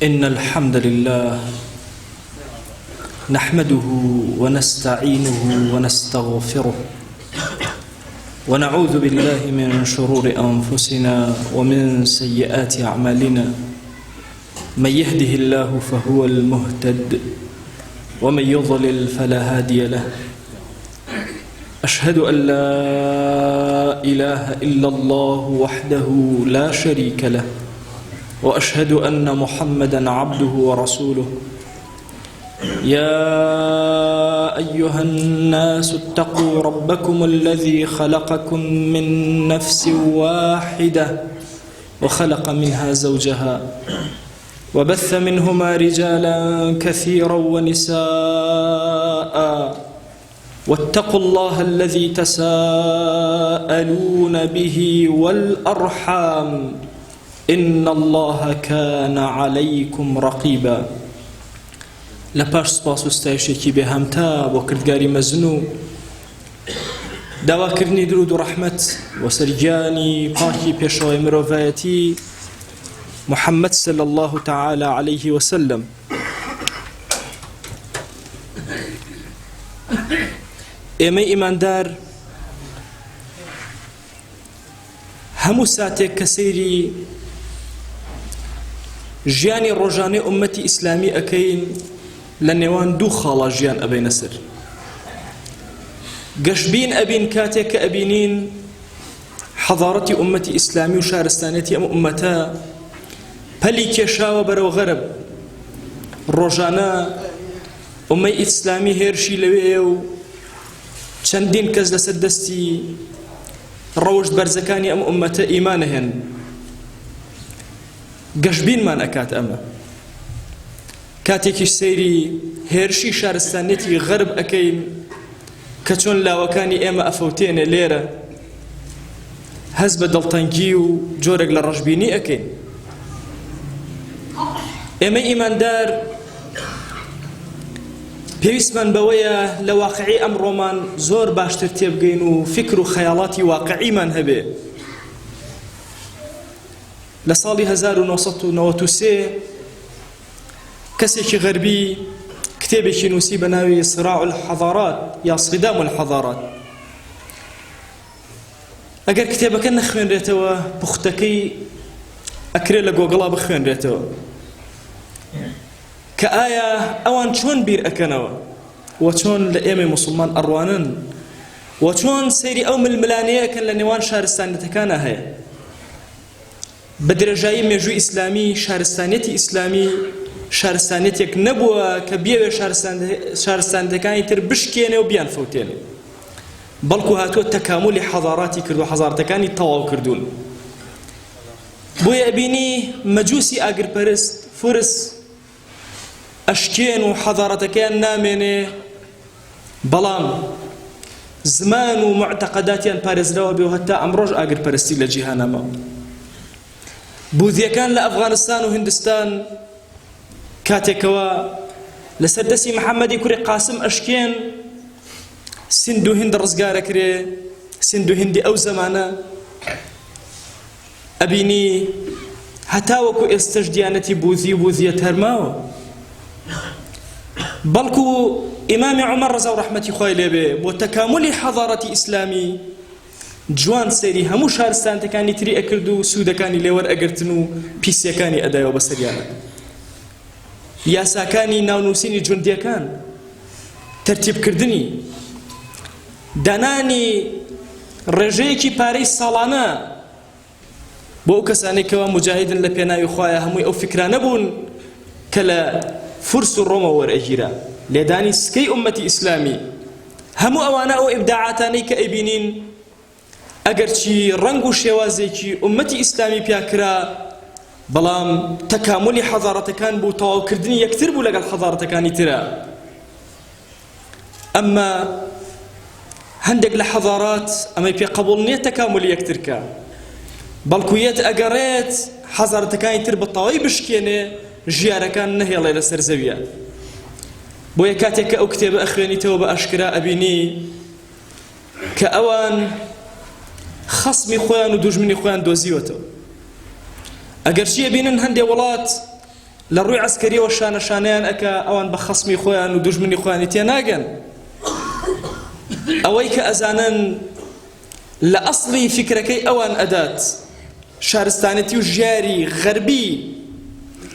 إن الحمد لله نحمده ونستعينه ونستغفره ونعوذ بالله من شرور أنفسنا ومن سيئات أعمالنا. من يهده الله فهو المهتد ومن يضلل فلا هادي له. أشهد أن لا إله إلا الله وحده لا شريك له، وأشهد أن محمدًا عبده ورسوله. يا أيها الناس اتقوا ربكم الذي خلقكم من نفس واحدة وخلق منها زوجها وبث منهما رجالا كثيرا ونساء، واتقوا الله الذي تساءلون به والأرحام إن الله كان عليكم رقيبا. لپاش سپاس و ستایشێکی بێهەمتا بۆ کردگاری مەزن و داواکردنی درود و ڕەحمەت و سەرگیانی پاکی پێشەوەی مرۆڤایەتی محەممەد صلی الله تعالى عليه وسلم. ئێمەی ئیماندار هەموو ساتێک کە سەیری ژیانی ڕۆژانەی ئومەتی ئیسلامی ئەکەین لە نێوان دوو خاڵە ژیان ئەبەینە سەر. گەشتبین ئەبین کاتێک کە ئەبینین حەضارەتی ئومەتی ئیسلامی و شارستانەتی ئەم ئومەتە پەلی کێشاوە بەرەو غەرب. ڕۆژانە ئومەی ئیسلامی هێرشی لەوێیە و چەندین کەس لەسەر دەستی ڕەوشت بەرزەکانی ئەم ئومەتە ئیمانە هێن. گەشتبینمان ئەکات ئەمە. کاتێکی سەیری هێرشی شارستانێتی غەرب ئەکەین کە چۆن لاوەکانی ئێمە ئەفەوتێنێ لێرە، هەست بە دڵتەنگی و جۆرێک لە ڕەشبینی ئەکەین. ئێمە ئیماندار پێویستمان بەوەیە لە واقعی ئەمڕۆمان زۆر باشتر تێبگەین و فکر و خەیاڵاتی واقعیمان هەبێ. لە ساڵی 1993 کەسێکی غەربی کتێبێکی نووسی بە ناوی صراع الحضارات یا صدام الحضارات. ئەگەر کتێبەکە نەخوێنرێتەوە پوختەکەی ئەکرێ لە گۆگڵا بخوێنرێتەوە کە ئایا ئەوان چۆن بیر ئەکەنەوە و چۆن لە ئێمە موسڵمان ئەڕوانن و چۆن سەیری ئەو ململانەیەکەن لە نێوان شارستانەتەکانە هەیە. بە درێژایی مێژووی ئیسلامی شارستانێتی ئیسلامی شارستانێتێک نەبووە کە بێوێ شارستانەتەکانی تر بشکێنێ و بیان فەوتێنێ، بەڵکو هاتووە تەکاملی حەضاراتی کرد و حەضارەتەکانی تەواو کردوون. بۆیە ئەبینی مەجووسی ئاگرپەرست فورس ئەشکێن و حەضارەتەکەیان نامێنێ، بەڵام زمان و معتەقەداتیان پارێزراوە بێ و هەتا ئەمڕۆژ ئاگرپەرستی لە جیهانەما. بوذیەکان لە ئەفغانستان و هیندستان کاتێکەوە لەسەر دەستی محەممەدی کوڕی قاسم ئەشکێن، سند و هیند ڕزگارەکرێ. سند و هیندی ئەو زەمانە ئەبینی هەتا وەکو ئێستەش دیانەتی بوذی و بوذیەت هەرماوە، بەڵکو ئیمامی عومەر ڕەزا و ڕەحمەتی خوای لێبێ بۆ تەکاملی حەضارەتی ئیسلامی جوان سەیری هەموو شارستانەکانی تری ئەکرد و سوودەکانی لێوەر ئەگرتن و پیسیەکانی ئەدایەوە بەسەریانە. یاساکانی ناونووسینی جوندیەکان، تەرتیبکردنی دانانی ڕێژەیەکی پارەی ساڵانە بۆ ئەو کەسانێکەوە مجاهدن لە پێناوی خوایە هەمووی ئەو فکرانە بوون کە لە فورس و ڕۆمە وەرئەگیرە لێدانی سکەی ئومەتی ئیسلامی. هەموو ئەوانە ئەو ئیبداعاتانەی کە ئەیبینین ئەگەرچی ڕەنگ و شێوازێکی ئومەتی ئیسلامی پیاکرا، بەڵام تەکاملی حەضارەتەکان بوو، تەواوکردنی یەکتر بوو لەگەڵ حەضارەتەکانی ترە. ئەمما هەندێک لە حەضارات ئەمەی پێ قبوڵ نییە تەکاملی یەکترکە، بەڵکو یەت ئەگەڕێت حەضارەتەکانی تر بە تەواوی بشکێنێ، ژیارەکان نەهێڵێ لەسەر زەویە. بۆیە کاتێک کە ئەو کتێبە ئەخوێنیتەوە بە ئاشکرا ئەبینی کە ئەوان خەسمی خۆیان و دوژمنی خۆیان دۆزیوەتەوە. ئەگەر چیە بینن هەندێک وڵات لە ڕووی عسکەریەوە شانەشانیان ئەکا ئەوان بە خەسمی خۆیان و دوژمنی خۆیانی تێناگەن ئەوەی کە ئەزانن لە ئەسڵی فکرەکەی ئەوان ئەدات شارستانەتی و ژیاری غەربی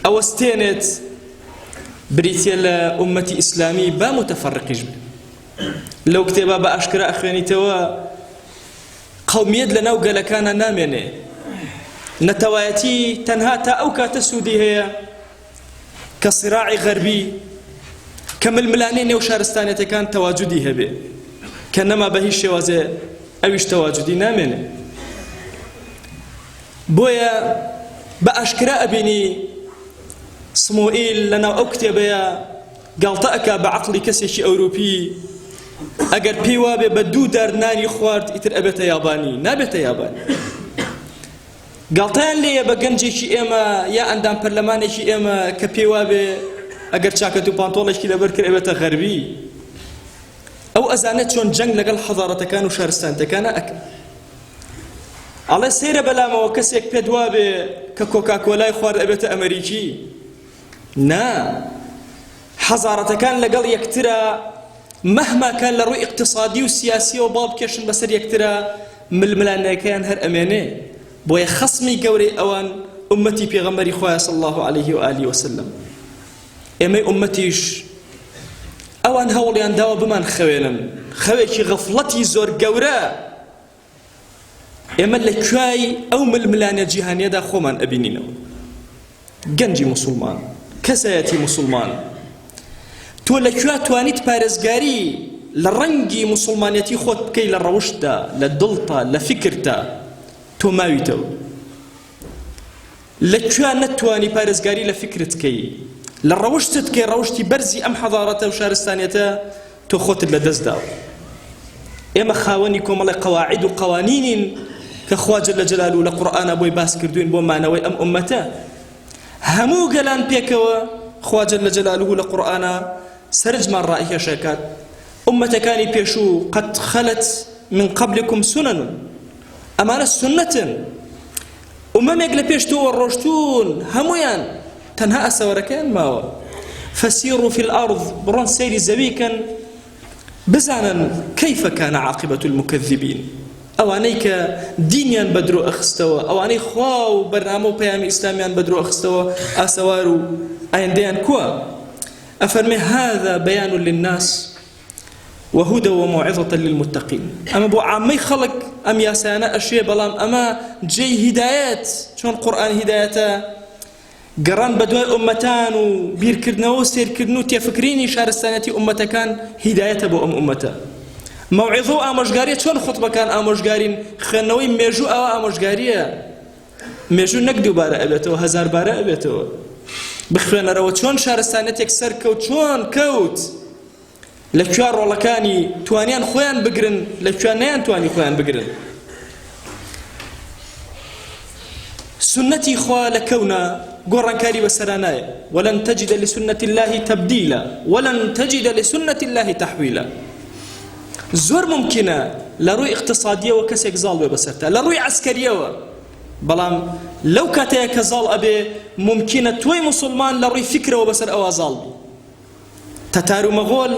ئەوەستێنێت بریتە لە ئومەتی ئیسلامی با متەفەڕقیش بێ لەو کتێبە بە ئاشکرا ئەخوێنیتەوە قەومیەت لەناو گەلەکانە نامێنێ نەتەوایەتی تەنها تا ئەو کاتە سوودی هەیە کە صراعی غەربی کە ململانەی نێو شارستانەتەکان تەواجودی هەبێ کە نەما بە هیچ شێوازێ ئەویش تەواجودی نامێنێ بۆیە بە ئاشکرا ئەبینی سموئیل لەناو ئەو کتێبەیە گاڵتە ئەکا بە عەقڵی کەسێکی ئەوروپی ئەگەر پێی وابێ بە 2 دار نانی خوارد ئیتر ئەبێتە یابانی نابێتە یابانی گاڵتەیان لێیە بە گەنجێکی ئێمە یا ئەندام پەرلەمانێکی ئێمە کە پێی وابێ ئەگەر چاکەت و پانتۆڵێکی لەبەر کرد ئەبێتە غەربی ئەو ئەزانێت چۆن جەنگ لەگەڵ حەضارەتەکان و شارستانەکانە ئەکە ئەڵێ سەیرە بەلامەوە کەسێک پێت وابێ کە کۆکاکۆلای خوارد ئەبێتە ئەمریکی نا حەضارەتەکان لەگەڵ یەکترە مەهما کان لە ڕووی اقتصادی و سیاسیەوە باڵ بکێشن بەسەر یەکترە ململانەکەیان هەر ئەمێنێ بۆیە خەسمی گەورەی ئەوان ئومەتی پێغەمبەری خوایە صلی الله عليه و آله وسلم ئێمەی ئومەتیش ئەوان هەوڵیان داوە بمان خوێنن خەوێکی غەفڵەتی زۆر گەورە ئێمە لە کوای ئەو ململانە جیهانیەدا خۆمان ئەبینینەوە گەنجی موسڵمان کەسایەتی موسڵمان تۆ لەکوێ توانیت پارێزگاری لە ڕەنگی موسڵمانەتی خۆت بکەی لە ڕەوشتدا لە دڵتا لە فکرتا تۆ ماویتەوە لەکوێ نەتوانی پارێزگاری لە فکرت بکەی لە ڕەوشتت کەی ڕەوشتی بەرزی ئەم حەضارەتە و شارستانیەتە تۆ خۆتت لەدەستداوە ئێمە خاوەنی کۆمەڵی قەواعید و قەوانینین کە خوا جەل جەلالوه لە قورئانە بۆی باس کردوین بۆ مانەوەی ئەم ئومەتە هەموو گەلان پێکەوە خوا جەل جەلالوه لە قورئانە سەرنجمان ڕائکێشەکات ئومەتەکانی پێشوو قەد خەلەت من قبلكم سنن ئەمانە سنەتن ئومەمێک لە پێش تۆوە ڕۆشتون هەمویان تەنها ئەسەوەرەکەیان ماوە فسيروا في الأرض بڕۆن سەیری زەویکەن بزانن كيف كان عاقبة المكذبين ئەوانەی کە دینیان بەدرۆ ئەخستەوە ئەوانەی خوا و بەرنامە و پەیامی ئیسلامیان بەدرۆ ئەخستەوە ئاسەوار و ئایندەیان کووە ئەفەرمێ هذا بيان للناس وهدى وموعظة للمتقين أما بو عامي خلق أم ياسانا أشياء بلام أما جي هدايات شون قرآن هداياتا قران بدوي أمتان وبير كردنو سير كردنو تيفكريني شارستانتي أمتا كان هداية بو أمتا موعظو آموشگارية شون خطبة كان آموشگارين خنوي ميجو آموشگارية ميجو نقدو بارا أبيتو هزار بارا أبيتو بخوێنە ڕەوە چۆن شارستانەتێک سەر کەوت چۆن کەوت لەکوێ ڕۆڵەکانی توانیان خۆیان بگرن لەکوێ نەیان توانی خۆیان بگرن سنەتی خوا لە کەونە گۆڕانکاری بەسەرا نایە وەلەن تەجیدە لسنەتی الله تەبدیلا وەلەن تەجیدە لسنەتی الله تەحویلا زۆر ممکنە لە ڕووی اقتصادیەوە کەسێک زاڵ بێ بەسەرتا لە ڕووی عەسکەریەوە بەڵام لەو کاتەیە کە زاڵ ئەبێ ممکنە توی مسلمان لە ڕووی فکرەوە بەسەر ئەوە زاڵ بی تەتار و مەغۆل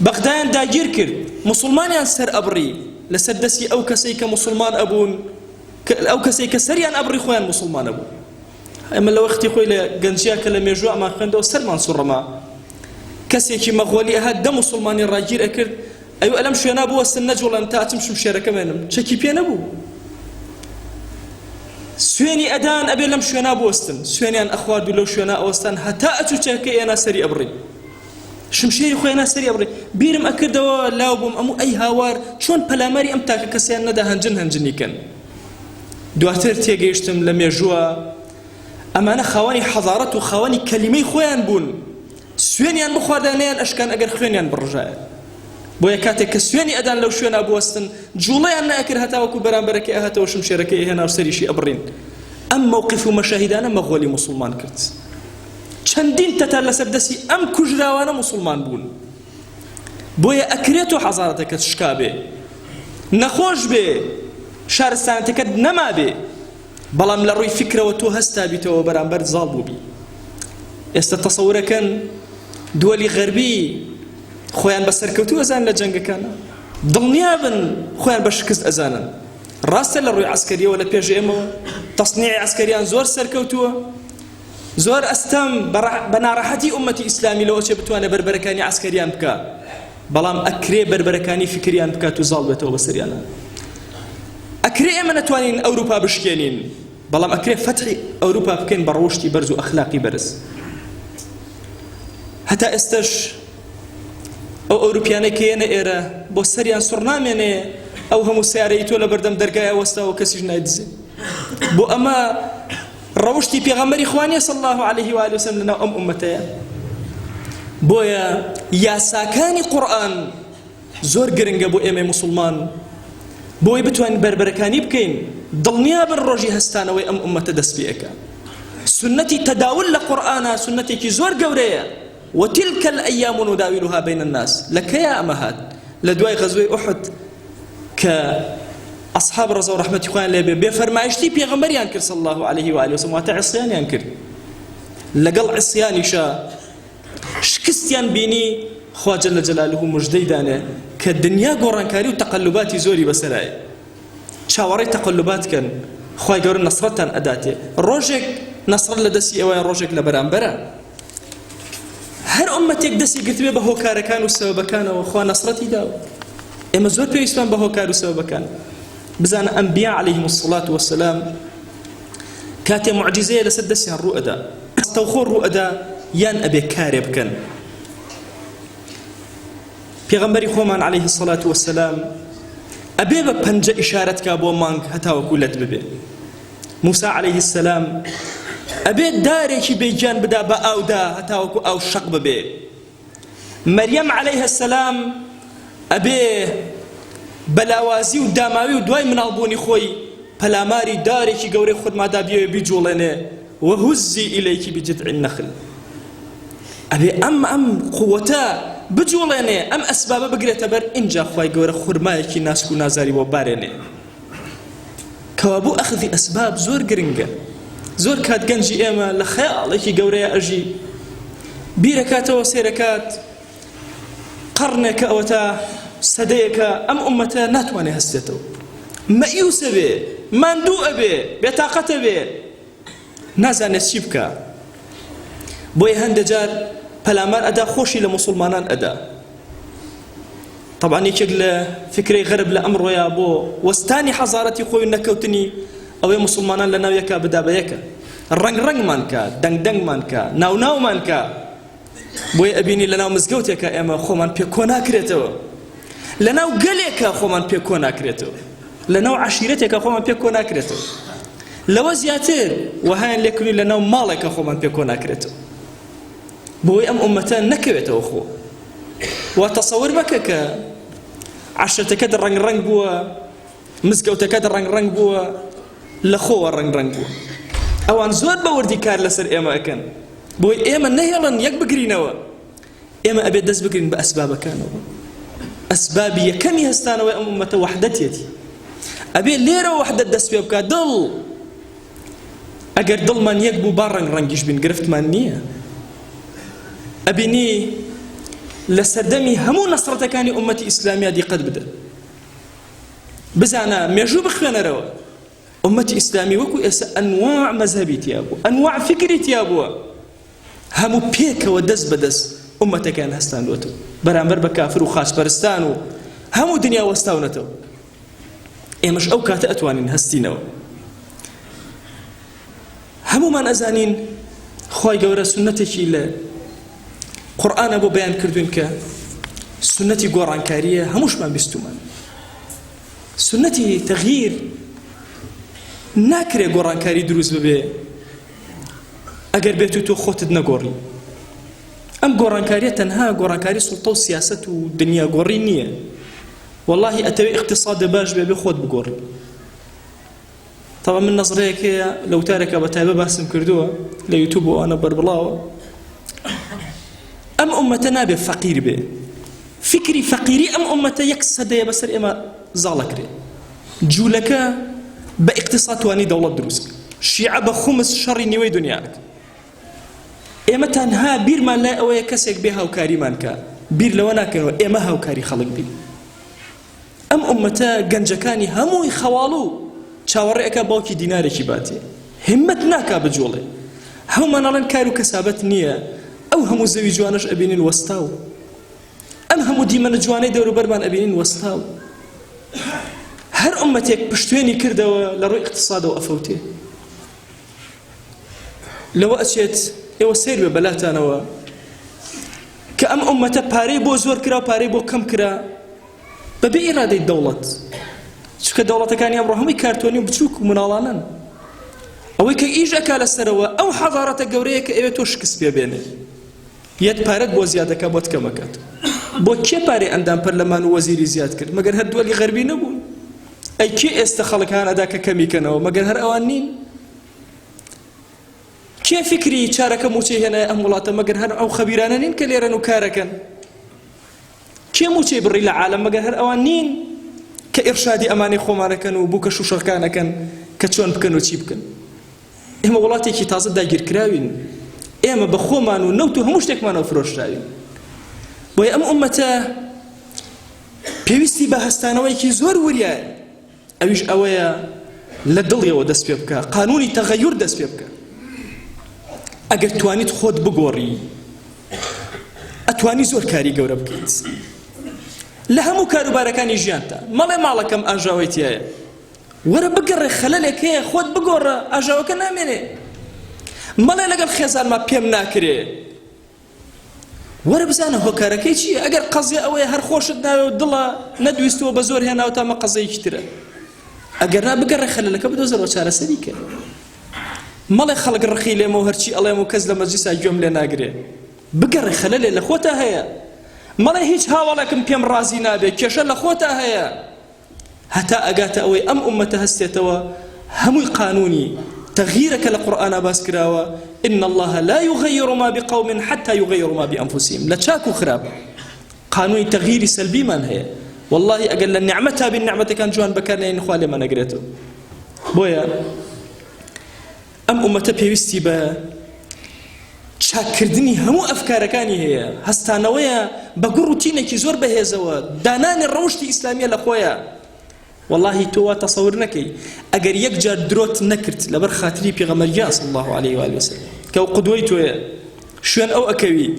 بەغدایان داگیر کرد مسلمانیان سەر ئەبڕی لەسەر دەستی ئەو کەسەی کە مسلمان ئەبوون ئەو کەسەی کە سەریان ئەبڕی خۆیان مسلمان ئەبوو ئەمە لە وەختی خۆی لە گەنجیا کە لە مێژوو ئەمان خوێندەوە سەرمان سوڕەما کەسێکی مەغۆلی ئەهات دە مسلمانی ڕاگیر ئەکرد ئەو ئەلەم شوێنە بوەستن نەجوڵەن تا ئەچم شمشێرەکە مێنم چەکی پێ نەبوو سوێنی ئەدان ئەبێ لەم شوێنە بوەستن سوێنیان ئەخوارد و لەو شوێنە ئەوەستان هەتا ئەچوچەکە ئێنا سەری ئەبڕی شمشێری خۆیان سەری ئەبڕی بیرم ئەکردەوە لاو بووم ئەموو ئەی هاوار چۆن پەلامەری ئەم تاکە کەسیان نەدا هەنجنیکەن دواتر تێگەیشتم لە مێژووە ئەمانە خاوەنی حەضارەت و خاوەنی کەلیمەی خۆیان بوون سوێنیان بخواردانیان ئەشکان ئەگەر خوێنیان بڕژایە بۆیە کاتێک کە سوێنی ئەدان لەو شوێنە بوەستن جوڵەیان نەئەکرد هەتاوەکو بەرامبەرەکەی ئەهاتەوە شمشێرەکەی هێنا و سەریشی ئەبڕین ئەم مووقف و مەشاهیدانە مەغۆلی موسڵمان کرد چەندین تەتار لەسەر دەستی ئەم کوژراوانە موسڵمان بوون بۆیە ئەکرێت و حەزارەتەکەت شکا بێ نەخۆش بێ شارستانەتەکەت نەما بێ بەڵام لە ڕووی فکرەوە تۆ هەستا بیتەوە بەرامبەر زاڵ بووبی ئێستا تەسەورەکەن دووەلی غەربی خۆیان بە سەرکەوتوو ئەزان لە جەنگەکانە، دڵنیا بن خۆیان بە شکست ئەزانن. ڕاستە لە ڕووی عەسکەریەوە لە پێش ئێمەوە تەسنیعی عەسکەریان زۆر سەرکەوتووە، زۆر ئەستەم بە ناڕەحەتی ئومەتی ئیسلامی لەوە چێ بتوانێت بربەرەکانی عەسکەریان بکە، بەڵام ئەکرێ بربەرەکانی فکریان بکات و زاڵ بێتەوە بەسەریانە. ئەکرێ ئێمە نەتوانین ئەوروپا بشکێنین، بەڵام ئەکرێ فەتحی ئەوروپا بکەین بە ڕۆشتی بەرز و ئەخلاقی بەرز. هەتا ئێستش ئەو ئەوروپیانەی کە ێنە ئێرە بۆ سەریان سوڕ نامێنێ ئەو هەموو سیارەی تۆ لە بەردەم دەرگایە وەستاوە کەسیش نایدزێ. بۆ ئەمە ڕەوشتی پێغەمبەری خوانیە صلی الله عليه و آله وسلم لەناو ئەم ئومەتەیە. بۆیە یاساکانی قورئان زۆر گرنگە بۆ ئێمەی موسڵمان، بۆی بتوانین بربەرەکانی بکەین، دڵنیا بن ڕۆژی هەستانەوەی ئەم ئومەتە دەست پێ ئەکا. سنەتی تەداول لە قورئانە سنەتێکی زۆر گەورەیە. وتلك الأيام نداولها بين الناس. لكيا أمهات لدواي غزوة أحد كأصحاب رضا ورحمة إخوان لي بفرمايشتي بيغمبر ينكر صلى الله عليه وآله وسلم واتع عصيان ينكر لقل عصيان شا شكستيان بيني خوا جل جلاله مجديدانه كالدنيا قرانكاري وتقلباتي زوري بسراي شاوري تقلبات كان خوا يقول نصرتان أداتي روجك نصر لدسي أوان روجك لبرانبرا هەر ئومەتێک دەستی گرتوێ بە هۆکارەکان و سەبەبەکانەوە خوا نەسرەتی داوە. ئێمە زۆر پێویستمان بە هۆکار و سەبەبەکان. بزانە ئەنبیا عەلەیهیم السەڵات وەسەلام کاتێ موعجیزەیە لەسەر دەستیان ڕوو ئەدا، ئەستەوخۆ ڕوو ئەدا یان ئەبێ کارێ بکەن. پێغەمبەری خۆمان عەلەیهی السەڵات وەسەلام ئەبێ بە پەنجە ئیشارەت کا بۆ مانگ هەتاوەکو لەت ببێ. موسا عەلەیهی السەلام ئەبێ دارێکی بێگیان بدا بە ئاودا هەتاوەکو ئاو شەق ببێ. مەریەم عەلەیها السەلام ئەبێ بەلاوازی و داماوی و دوای مناڵبوونی خۆی پەلاماری دارێکی گەورەی خودمادا بیەوێ بیجوڵێنێ وهزی ئیلەیکی بجذع النخل. ئەبێ ئەم قووەتە بجوڵێنێ، ئەم ئەسبابە بگرێتە بەر ئینجا خوای گەورە خورمایەکی ناسک و نازاری بۆ بارێنێ. کەوا بۆ ئەخذی ئەسباب زۆر گرنگە. زۆر کات گەنجی ئێمە لە خەیاڵێکی گەورەیە ئەژی بیرەکاتەوە سێرەکات قەڕنێکە ئەوە تا سەدەیەکە ئەم ئومەتە ناتوانێ هەستێتەوە، مەیوسە بێ، ماندوو ئەبێ، بێتاقەتە بێ، نازانێت چی بکە. بۆیە هەندێک جار پەلامار ئەدا خۆشی لە موسڵمانان ئەدا. طبعا یەکێک لە فکرەی غەرب لە ئەمڕۆیە بۆ وەستانی حەزارەتی خۆی و نەکەوتنی ئەوەی موسڵمانان لە ناو یەکا بدا بە یەکە، ڕنگ-ڕنگمان کە، دەنگ-دەنگمان کە، ناو-ناومان کە. بۆیە ئەبینی لە ناو مزگەوتێکە ئێمە خۆمان پێ کۆ ناکرێتەوە، لە ناو گەلێکە خۆمان پێ کۆ ناکرێتەوە، لە ناو عەشیرەتێکە خۆمان پێ کۆ ناکرێتەوە، لەوە زیاتر وهایان لێکردووی لە ناو ماڵێکە خۆمان پێ کۆ ناکرێتەوە. بۆی ئەم ئومەتە نەکەوێتەوە خۆ. وا تەسەور بکە کە عەشرەتەکەت ڕنگ-ڕنگ بووە، مزگەوتەکەت ڕنگ-ڕنگ بووە، لە خۆوە ڕنگ-ڕنگ بووە. ئەوان زۆر بەوردی کار لەسەر ئێمە ئەکەن. بۆی ئێمە نەهێڵن یەک بگرینەوە، ئێمە ئەبێت دەست بگرین بە ئەسبابەکانەوە. ئەسبابی یەکەمی هەستانەوەی ئەم ئومەتە وەحدەتێتی. ئەبێ لێرە وەحدەت دەست پێ بکات. دڵ ئەگەر دڵمان یەک بوو با ڕنگ-ڕەنگیش بین گرفتمان نییە. ئەبینی لە سەردەمی هەموو نەسڕەتەکانی ئومەتی ئیسلامیا دیقەت بدە. بزانە مێژوو بخوێنەرەوە. ئومەتی ئیسلامی وەکو ئێستا ئەنواع مەذهبی تیا بووە، ئەنواع فکری تیا بووە، هەموو پێکەوە دەست بەدەست ئومەتەکان هەستاندوێتەوە بەرامبەر بە کافر و خاچپەرستان و هەموو دنیا وەستاونەتەوە. ئێمەش ئەو کاتە ئەتوانین هەستینەوە. هەمومان ئەزانین خوای گەورە سنەتێکی لە قورئانە بۆ بەیان کردوین کە سنەتی گۆڕانکاریە، هەمووشمان بیستومان. سنەتی تەغییر ناکرێ گۆڕانکاری دروست ببێ ئەگەر بێت و تۆ خۆتت نەگۆڕی. ئەم گۆڕانکاریە تەنها گۆڕانکاری سوڵتە و سیاسەت و دنیا گۆڕی نییە. واللهی ئەتەوێ اقتصاد باش بێ خۆت بگۆڕی. طبعا من نظرەیەک هەیە لە وتارێکە بە تایبە باسم کردووە لە یوتیوب و ئەوانە بەربڵاوە. ئەم ئومەتە نابێ فەقیر بێ. فکری فەقیری ئەم ئومەتە یەک سەدەیە بەسەر ئێمە زاڵەکرێ. جوولەکە بە اقتصاد توانی دەوڵەت دروست. شیعە بە خومس شەڕی نیوەی دنیاک. ئێمە تەنها بیرمان لای ئەوەیە کەسێک بێ هاوکاریمان کە بیر لەوە ناکەنەوە ئێمە هاوکاری خەڵک بین. ئەم ئومەتە گەنجەکانی هەمووی خەواڵ و چاوەڕێەکە باوکی دینارێکی باتێ همت ناکا بجوڵێ هەمومان ئەڵێن کار و کەسابەت نییە ئەو هەموو زەوی جوانش ئەبینین وەستاو ئەم هەموو دیمەنە جوانەی دەوروبەرمان ئەبینین وەستاو هەر ئومەتێک پشتوێنی کردەوە لە ڕووی اقتصادەوە ئەفەوتێ لەوە ئەچێت ئێوە سیر بێ بەلاتانەوە کە ئەم ئومەتە پارەی بۆ زۆر کرا و پارەی بۆ کەم کرا بەبێ ئیرادەی دەوڵەت چونکە دەوڵەتەکانی ئەمڕۆ هەمووی کارتۆنی و بچووک و مناڵانن ئەوەی کە ئیش ئەکا لەسەرەوە ئەو حەضارەتە گەورەیە کە ئەوێ تۆ شکست پێ بێنێ یەت پارەت بۆ زیادەکە بۆت کەمەکات بۆ کێ پارەی ئەندام پەرلەمان و وەزیری زیاد کرد مەگەر هەر دووەلی غەربی نەبوون ئەی کێ ئێستا خەڵک هانەدا کە کەمیکەنەوە مەگەر هەر ئەوان نین کێ فکری چارەکە موچەی هێنایە ئەم وڵاتە مەگەر هەر ئەو خەبیرانە نین کە لێرەن و کارەکەن کێ موچەی بڕی لە عالەم مەگەر هەر ئەوان نین کە ئێرشادی ئەمانەی خۆمانەکەن و بووکە شوشەکانەکەن کە چۆن بکەن و چی بکەن ئێمە وڵاتێکی تازە داگیرکراوین ئێمە بە خۆمان و نەوت و هەموو شتێکمانەوە فرۆشراوین بۆیە ئەم ئومەتە پێویستی بە هەستانەوەیەکی زۆر وریایە ئەویش ئەوەیە لە دڵیەوە دەست پێ بکە قانونی تەغەیور دەست پێ بکە ئەگەر توانیت خۆت بگۆڕی ئەتوانی زۆر کاری گەورە بکەیت لە هەموو کاروبارەکانی ژیانتە مەڵێ ماڵەکەم ئاژاوی تایە وەرە بگەڕێ خەلەلێک هەیە خۆت بگۆڕە ئاژاوەکە نامێنێ مەڵێ لەگەڵ خێزانما پێم ناکرێ وەرە بزانە هۆکارەکەی چییە ئەگەر قەزیە ئەوەیە هەر خۆشت ناوێ و دڵە نەدویستەوە بە زۆر هێناوە تامە قەزەیەکی ترە ئەگەر نا بگەڕێ خەلەلەکە بدۆزەرەوە چارەسەری کە مەڵێ خەڵک ڕخی لێمە و هەرچی ئەڵێم و کەس لە مەجلیسا گوێم لێ ناگرێ بگەڕێ خەلەلێ لە خۆتا هەیە مەڵێ هیچ هاوڵێکم پێم ڕازی نابێ کێشە لە خۆتا هەیە هەتا ئەگاتە ئەوەی ئەم ئومەتە هەستێتەوە هەمووی قانونی تغييرك للقرآن باس كراوة إن الله لا يغير ما بقوم حتى يغيروا ما بأنفسهم لا تشاكوا خراب قانون تغيير سلبي من هي والله أقل النعمتها بالنعمة كان جوان بكرنا إخواني ما نقرأته بويا أم أمة بيوستي با شاكردني همو أفكار كاني هي هستانويا بقروتيني كي زور بهزوا دانان الروشتي إسلامية لأخويا والله تو تصور نكي اگر یک جار دروت نكرت لبر خاطري پیغمبر صلى الله عليه واله وسلم كو قدويتو شون او اكوي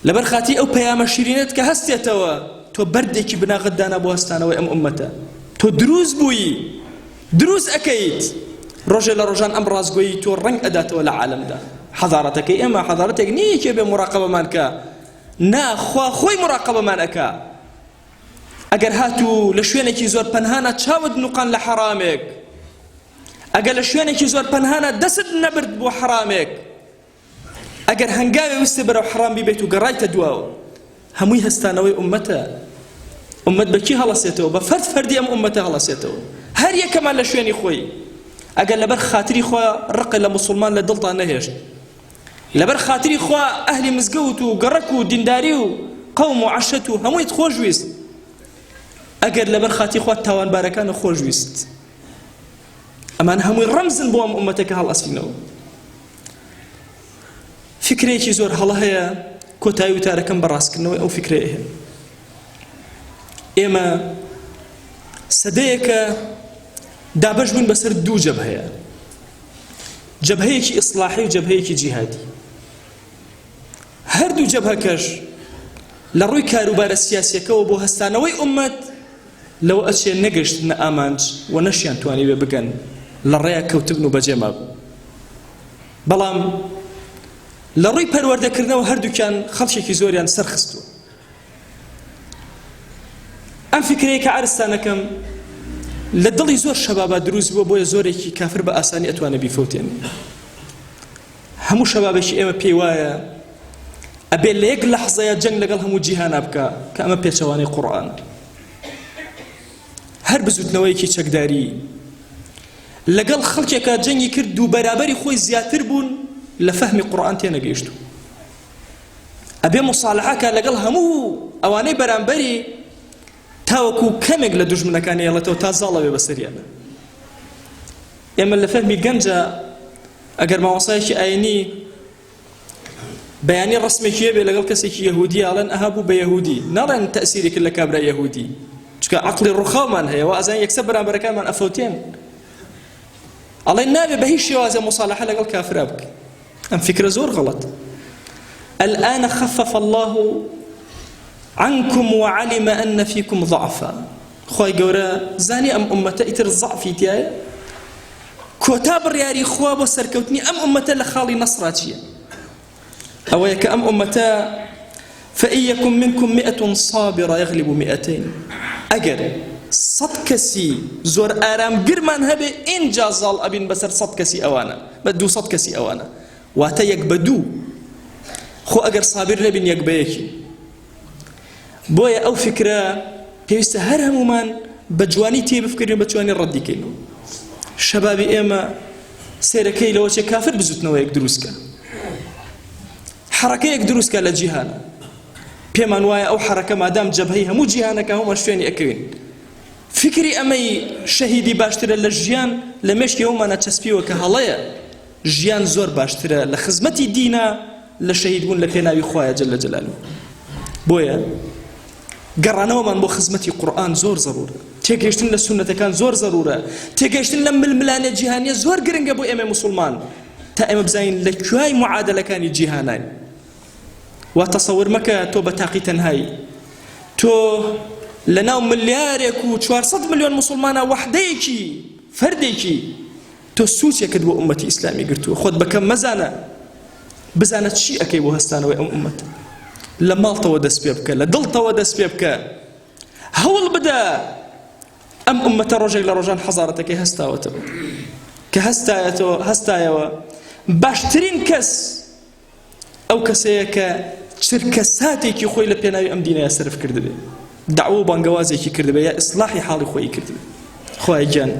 لبر خاطي او بيام شيرينت كهستيتوا تو بردك بنا غدانا بوستانه وام امته تو دروز بوي دروز اكيد رجل رجان امراض قوي تو رنگ ادات ولا عالم ده حضارتك اما حضارتك نيكي بمراقبه مانك نا خوي مراقبه مانك ئەگەر هاتوو لە شوێنێکی زۆر پەنهانە چاوت نوقان لە حرامێک ئەگەر لە شوێنێکی زۆر پەنهانە دەست نەبرد بۆ حرامێک ئەگەر هەنگاوێ وستە بەرەو حرام بیبێت و گەڕایتە دواوە هەمووی هەستانەوەی ئومەتە ئومەت بە کی هەڵەسێتەوە بە فەرد فەردی ئەم ئومەتە هەڵەسێتەوە هەر یەکەمان لە شوێنی خۆی ئەگەر لەبەر خاتری خوا ڕقی لە موسڵمان لە دڵتان نەهێشت لەبەر خاتری خوا ئەهلی مزگەوت و گەڕەک و دینداری و قەوم و عەشەت و هەموویت خۆشویست ئەگەر لەبەر خاتی خوا تاوانبارەکانە خۆشویست ئەمان هەمووی ڕەمزن بۆ ئەم ئومەتەکە هەڵئەسینەوە فکرێکی زۆر هەڵە هەیە کۆتایی وتارەکەم بەڕاستکردنەوەی ئەو فکرەیە هەیە ئێمە سەدەیەکە دابەش بووین بەسەر دوو جەبهەیە جەبهەیەکی ئیسلاحی و جەبهەیەکی جیهادی هەردوو جەبهەکەش لە ڕووی کاروبارە سیاسیەکەوە بۆ هەستانەوەی ئومەت لەو ئەچێ نەگەشت نە ئامانج و نەشیان توانی بێ بگەن لە ڕێیا کەوتبن و بەجێما بوو بەڵام لە ڕووی پەروەردەکردنەوە هەردووکیان خەڵکێکی زۆریان سەرخستووە ئەم فکرەیە کە عارستانەکەم لە دڵی زۆر شەبابە دروست بووە بۆیە زۆرێکی کافر بە ئاسانی ئەتوانە بیفەوتێن هەموو شەبابێکی ئێمە پێی وایە ئەبێ لە یەک لەحزەیە جەنگ لەگەڵ هەموو جیهانە بکە کە ئەمە پێچەوانەی قورئان هەر بزوتنەوەیەکی چەکداری لەگەڵ خەڵکێکە جەنگی کرد و بەرابەری خۆی زیاتر بوون لە فەهمی قورئان تێنەگەیشتووە ئەبێ مصالحەکە لەگەڵ هەموو ئەوانەی بەرامبەری تاوەکو کەمێک لە دوژمنەکانی هێڵێتەوە تا زاڵە بێ بەسەریانە ئێمە لە فەهمی گەنجە ئەگەر مامۆستایەکی ئاینی بەیانی ڕسمێکیە بێ لەگەڵ کەسێکی یەهودی ئاڵێن ئەها بوو بە یەهودی ناڵێن تەئسیرێک لە کابرا یەهودی چونکە عەقڵی ڕووخاومان هەیە و ئازان یەکسەر بەرامبەرەکانمان ئەفەوتێن ئەڵێن نابێ بە هیچ شێوازە مصالحە لەگەڵ کافرا بکە ئەم فکرە زۆر غەڵەت الآن خفف الله عنكم وعلم أن فيكم ضعفا خوای گەورە زانی ئەم ئومەتە ئیتر زەعفی تایە کۆتا بڕیاری خوا بۆ سەرکەوتنی ئەم ئومەتە لە خاڵی نەسڕا چییە ئەوەیە کە ئەم ئومەتە فإن يكن منكم 100 صابرة يغلب 200 ئەگەر 100 کەسی زۆر ئارامگرمان هەبێ ئینجا زاڵ ئەبین بەسەر 100 کەسی ئەوانە بە 200 کەسی ئەوانە واتە یەک بە دوو خۆ ئەگەر سابر نەبین یەک بە یەکی بۆیە ئەو فکرە پێویستە هەر هەمومان بە جوانی تێبفکردین بە جوانی ڕەدیکەینەوە شەبابی ئێمە سێرەکەی لەوە چێ کافر بزوتنەوە یەک دروستکە حرەکەیەک دروستکە لە جیهانە پێمان وایە ئەو حرەکە مادام جەبهەی هەموو جیهانەکە هەمومان شوێنی ئەکەوین فکری ئەمەی شەهیدی باشترە لە ژیان لە مێشکی ئەومانە چەسپیوە کە هەڵەیە ژیان زۆر باشترە لە خزمەتی دینە لە شەهیدبوون لە پێناوی خوایە جەلە جەلالوه بۆیە گەڕانەوەمان بۆ خزمەتی قورئان زۆر زەرورە تێگەیشتن لە سونەتەکان زۆر زەرورە تێگەیشتن لە ململانە جیهانیە زۆر گرنگە بۆ ئێمە موسڵمان تا ئێمە بزانین لە کوای معادلەکانی جیهانین وا تەسەور مەکە تۆ بە تاقی تەنهایی تۆ لە ناو ملیارێک و 400 ملیۆن موسڵمانە وەحدەیەکی فەردێکی تۆ سووچێکت بۆ ئومەتی ئیسلامی گرتووە خۆت بەکەم مەزانە بزانە چی ئەکەی بۆ هەستانەوەی ئەم ئومەتە لە ماڵتەوە دەست پێ بکە لە دڵتەوە دەست پێ بکە هەوڵ بدە ئەم ئومەتە ڕۆژێک لە ڕۆژان حەزارەتەکەی هەستاوەتەوە کە هەستایەوە باشترین کەس ئەو کەسەیە کە چرکە ساتێکی خۆی لە پێناوی ئەم دینەیە سەرف کردبێ دعوە و بانگەوازێکی کردبێ یا ئیسلاحی حاڵی خۆی کردبێ خوای گیان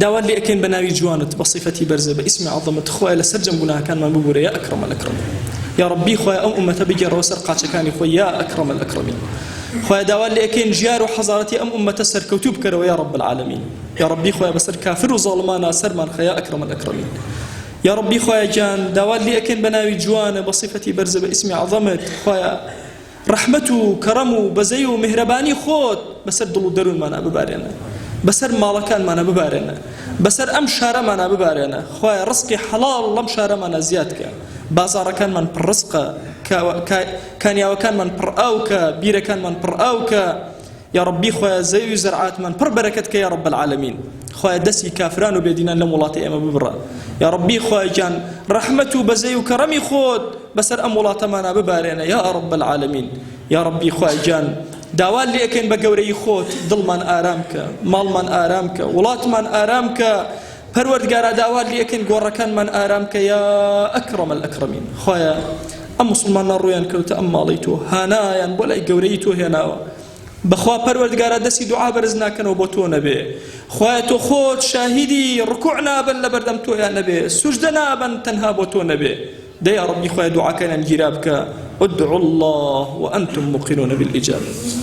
داوات لێ ئەکەین بە ناوی جوانت بە صیفەتی بەرزە بە ئیسمی عەظەمت خوای لەسەر جەم گوناهەکانمان ببوورە یا ئەکرەم الئەکرەمین یا ربی خوای ئەم ئومەتە بگێڕەوە سەر قاچەکانی خۆی یا ئەکرەم الئەکرەمین خوای داوات لێ ئەکەین ژیار و حەزارەتی ئەم ئومەتە سەرکەوتوو بکەرەوە یا رب العالمین یا ربی خوای بەسەر کافر و زاڵمانە سەرمان خە یا ئەکرەم الئەکرەمین یا ربی خوای گیان داوات لێ ئەکەین بە ناوی جوانە بە صیفەتی بەرزە بە ئیسمی عەظەمت خوای ڕەحمەت و کەڕەم و بەزەی و میهرەبانی خۆت بەسەر دڵ و دەروونمانە ببارێنە بەسەر ماڵەکانمانە ببارێنە بەسەر ئەم شارەمانە ببارێنە خوای ڕزقی حەڵاڵ لەم شارەمانە زیاد کە بازاڕەکانمان پڕ ڕزقە کانیاوەکانمان پڕ ئاوکە بیرەکانمان پڕ ئاوکە یا ربی خوای زەوی و زەرعاتمان پڕ بەرەکەت کە یا رب العالمین خوای دەستی کافران و بێدینان لەم وڵاتی ئێمە ببڕە یا ربی خوای گیان ڕەحمەت و بەزەی و کەڕەمی خۆت بەسەر ئەم وڵاتەمانە ببارێنە یا رب العالمین یا ربی خوای گیان داوات لێ ئەکەین بە گەورەی خۆت دڵمان ئارام کە ماڵمان ئارام کە وڵاتمان ئارام کە پەروەردگارە داوات لێ ئەکەین گۆڕەکانمان ئارام کە یا ئەکرەم الئەکرەمین خوایە ئەم موسڵمانە ڕویان کەوتە ئەم ماڵی تۆ هانایان بۆ لای گەورەی تۆ هێناوە بەخوا پەروەردگارە دەستی دوعا بەرز ناکەنەوە بۆ تۆ نەبێ خوایە تۆ خۆت شاهیدی ڕکوع نابن لە بەردەم تۆیان نەبێ سوجدە نابن تەنها بۆ تۆ نەبێ دەی یا ربی خوایە دوعاکەیان گیرا بکە ادعوا الله وأنتم موقنون بالإجابة